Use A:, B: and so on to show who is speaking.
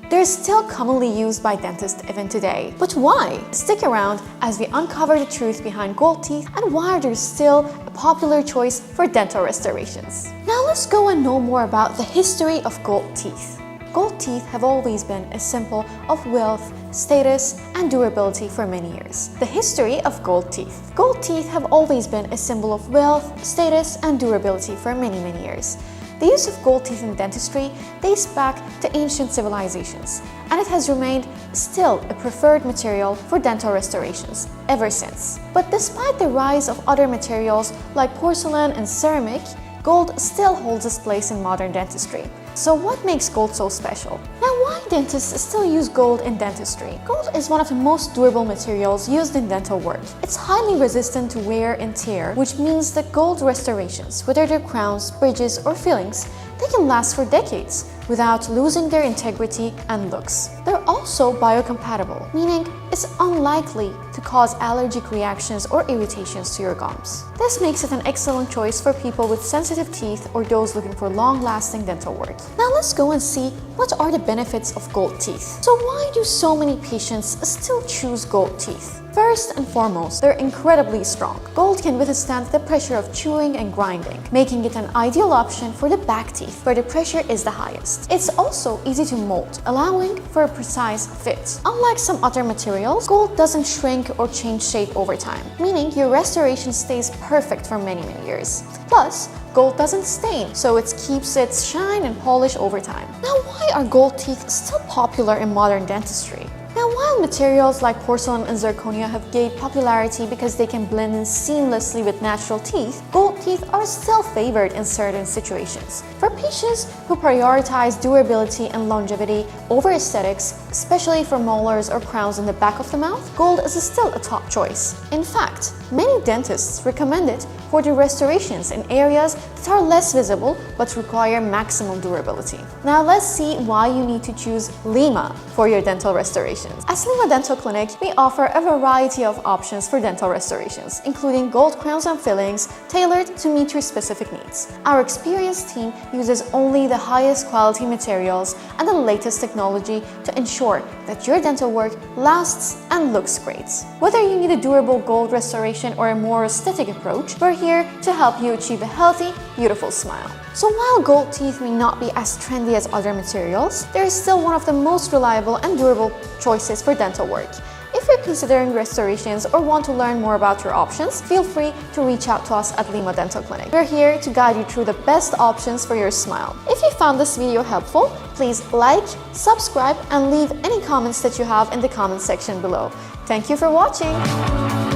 A: They're still commonly used by dentists even today. But why? Stick around as we uncover the truth behind gold teeth and why they're still a popular choice for dental restorations. Now let's go and know more about the history of gold teeth. Gold teeth have always been a symbol of wealth, status, and durability for many years. The history of gold teeth. Gold teeth have always been a symbol of wealth, status, and durability for many years. The use of gold teeth in dentistry dates back to ancient civilizations, and it has remained still a preferred material for dental restorations ever since. But despite the rise of other materials like porcelain and ceramic, gold still holds its place in modern dentistry. So what makes gold so special? Now, why dentists still use gold in dentistry? Gold is one of the most durable materials used in dental work. It's highly resistant to wear and tear, which means that gold restorations, whether they're crowns, bridges, or fillings, they can last for decades without losing their integrity and looks. They're also biocompatible, meaning it's unlikely to cause allergic reactions or irritations to your gums. This makes it an excellent choice for people with sensitive teeth or those looking for long-lasting dental work. Now let's go and see what are the benefits of gold teeth. So why do so many patients still choose gold teeth? First and foremost, they're incredibly strong. Gold can withstand the pressure of chewing and grinding, making it an ideal option for the back teeth, where the pressure is the highest. It's also easy to mold, allowing for a precise fit. Unlike some other materials, gold doesn't shrink or change shape over time, meaning your restoration stays perfect for many years. Plus, gold doesn't stain, so it keeps its shine and polish over time. Now, why are gold teeth still popular in modern dentistry? Now, while materials like porcelain and zirconia have gained popularity because they can blend in seamlessly with natural teeth, gold teeth are still favored in certain situations. For patients who prioritize durability and longevity over aesthetics, especially for molars or crowns in the back of the mouth, gold is still a top choice. In fact, many dentists recommend it for the restorations in areas that are less visible but require maximum durability. Now let's see why you need to choose Lema for your dental restorations. At Lema Dental Clinic, we offer a variety of options for dental restorations, including gold crowns and fillings tailored to meet your specific needs. Our experienced team uses only the highest quality materials and the latest technology to ensure that your dental work lasts and looks great. Whether you need a durable gold restoration or a more aesthetic approach, we're here to help you achieve a healthy, beautiful smile. So while gold teeth may not be as trendy as other materials, they're still one of the most reliable and durable choices for dental work. If you're considering restorations or want to learn more about your options, feel free to reach out to us at Lema Dental Clinic. We're here to guide you through the best options for your smile. If you found this video helpful, please like, subscribe, and leave any comments that you have in the comment section below. Thank you for watching!